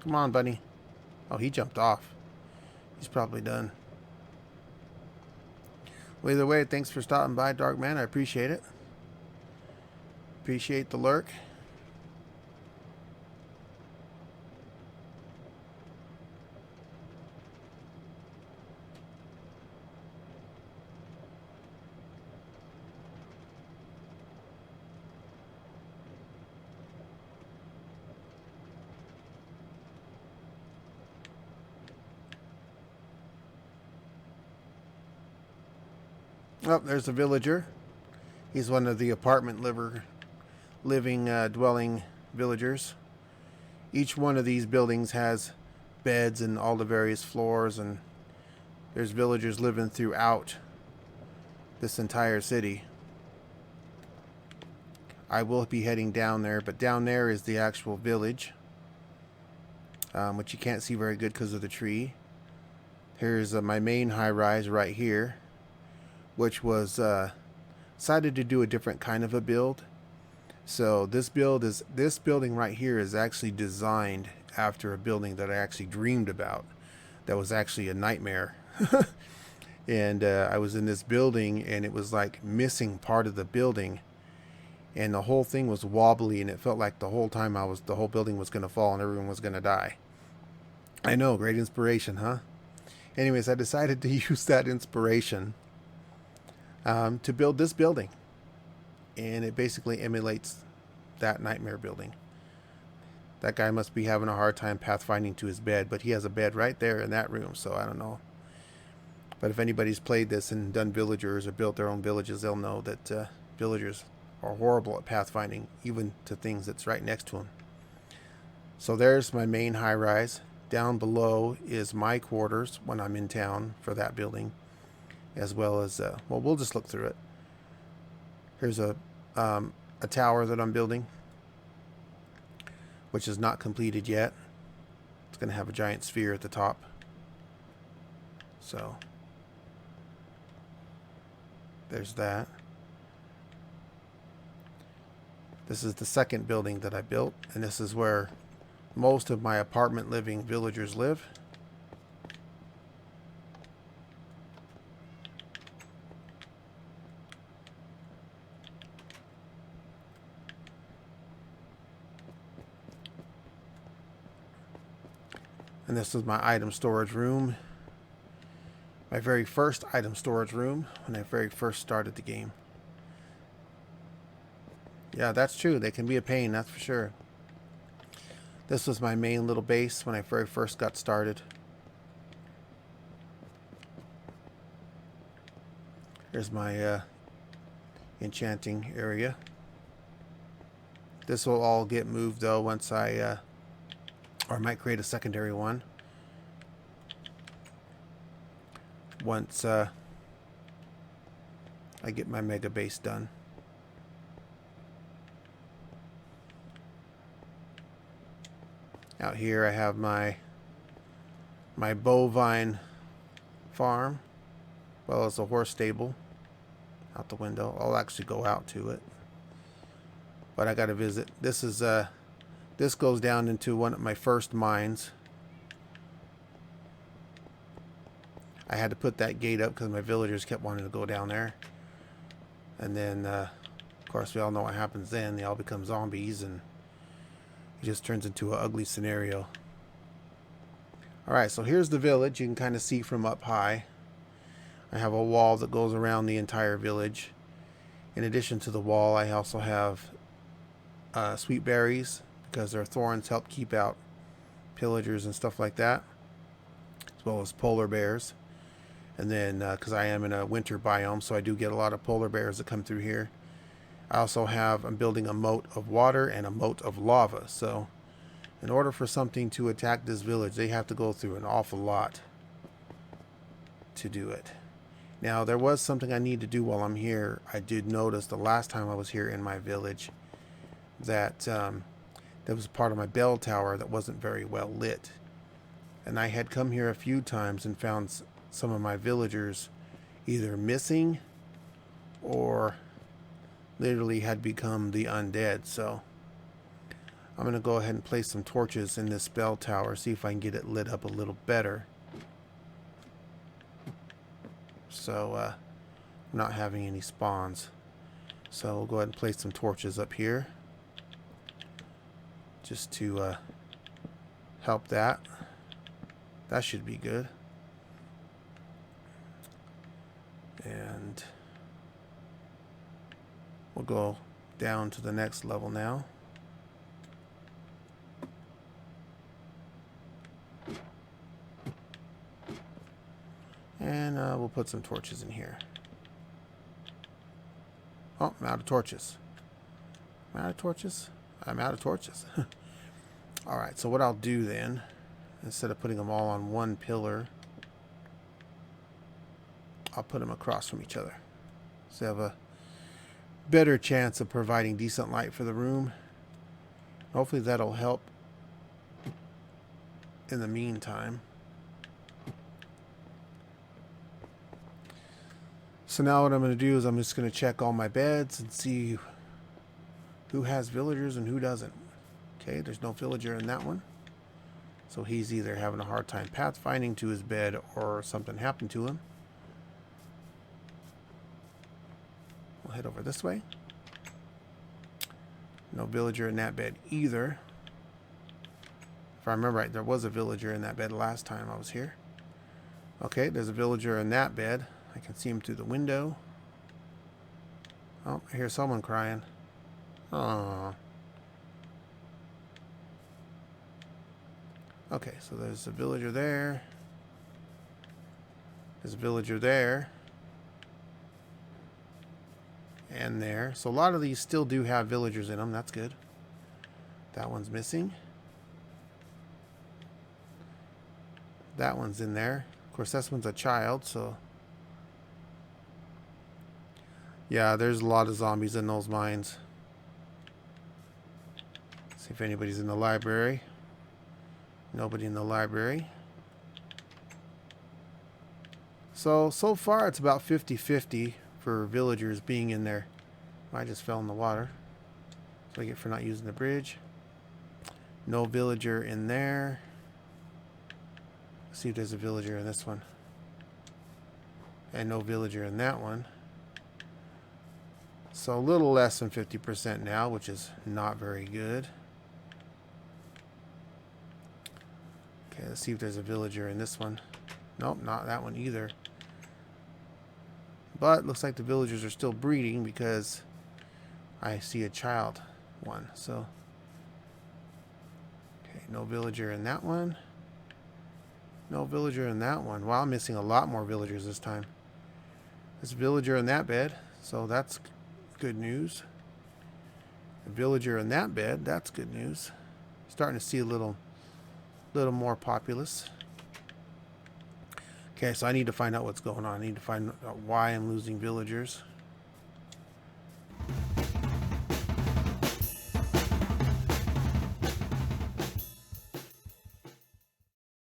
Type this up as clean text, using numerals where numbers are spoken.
Come on, bunny. Oh, he jumped off. He's probably done. Well, either way, thanks for stopping by, Dark Man. I appreciate it. Appreciate the lurk. Oh, there's a villager. He's one of the apartment dwelling villagers. Each one of these buildings has beds and all the various floors, and there's villagers living throughout this entire city. I will be heading down there, but down there is the actual village, which you can't see very good because of the tree. Here's my main high-rise right here, which was decided to do a different kind of a build. So this building right here is actually designed after a building that I actually dreamed about. That was actually a nightmare. And I was in this building, and it was like missing part of the building, and the whole thing was wobbly, and it felt like the whole time the whole building was going to fall and everyone was going to die. I know, great inspiration, huh? Anyways, I decided to use that inspiration to build this building, and it basically emulates that nightmare building. That guy must be having a hard time pathfinding to his bed, but he has a bed right there in that room, so I don't know. But if anybody's played this and done villagers or built their own villages, they'll know that villagers are horrible at pathfinding, even to things that's right next to them. So there's my main high-rise. Down below is my quarters when I'm in town for that building, as well as, well, we'll just look through it. Here's a tower that I'm building, which is not completed yet. It's going to have a giant sphere at the top. So there's that. This is the second building that I built, and this is where most of my apartment living villagers live. And this is my item storage room. My very first item storage room when I very first started the game. Yeah, that's true. They can be a pain, that's for sure. This was my main little base when I very first got started. Here's my enchanting area. This will all get moved though once or I might create a secondary one. Once I get my mega base done. Out here I have my bovine farm, well as a horse stable out the window. I'll actually go out to it, but I gotta visit. This is this goes down into one of my first mines. I had to put that gate up because my villagers kept wanting to go down there, and then of course we all know what happens then. They all become zombies, and it just turns into an ugly scenario. Alright, so here's the village. You can kind of see from up high. I have a wall that goes around the entire village. In addition to the wall, I also have sweet berries, because their thorns help keep out pillagers and stuff like that, as well as polar bears. And then because I am in a winter biome, so I do get a lot of polar bears that come through here. I also I'm building a moat of water and a moat of lava. So in order for something to attack this village, they have to go through an awful lot to do it. Now, there was something I need to do while I'm here. I did notice the last time I was here in my village that there was a part of my bell tower that wasn't very well lit. And I had come here a few times and found some of my villagers either missing or literally had become the undead. So I'm going to go ahead and place some torches in this bell tower, see if I can get it lit up a little better. So, I'm not having any spawns. So we'll go ahead and place some torches up here. Just to help that. That should be good. And we'll go down to the next level now. And we'll put some torches in here. Oh, I'm out of torches. I'm out of torches? I'm out of torches. Alright, so what I'll do then, instead of putting them all on one pillar, I'll put them across from each other. So I have a better chance of providing decent light for the room. Hopefully that'll help in the meantime. So now what I'm going to do is I'm just going to check all my beds and see who has villagers and who doesn't. Okay, there's no villager in that one. So he's either having a hard time pathfinding to his bed or something happened to him. We'll head over this way. No villager in that bed either. If I remember right, there was a villager in that bed last time I was here. Okay, there's a villager in that bed. I can see him through the window. Oh, I hear someone crying. Aww. Okay, so there's a villager there. There's a villager there. And there. So a lot of these still do have villagers in them. That's good. That one's missing. That one's in there. Of course, this one's a child, so... Yeah, there's a lot of zombies in those mines. See if anybody's in the library. Nobody in the library. So far it's about 50-50 for villagers being in there. I just fell in the water. So I get for not using the bridge. No villager in there. Let's see if there's a villager in this one. And no villager in that one. So a little less than 50% now, which is not very good. Okay, let's see if there's a villager in this one. Nope, not that one either. But looks like the villagers are still breeding because I see a child one. So, okay, no villager in that one. No villager in that one. Wow, I'm missing a lot more villagers this time. There's a villager in that bed, so that's good news. A villager in that bed, that's good news. Starting to see a little more populous. Okay, so I need to find out what's going on. I need to find out why I'm losing villagers.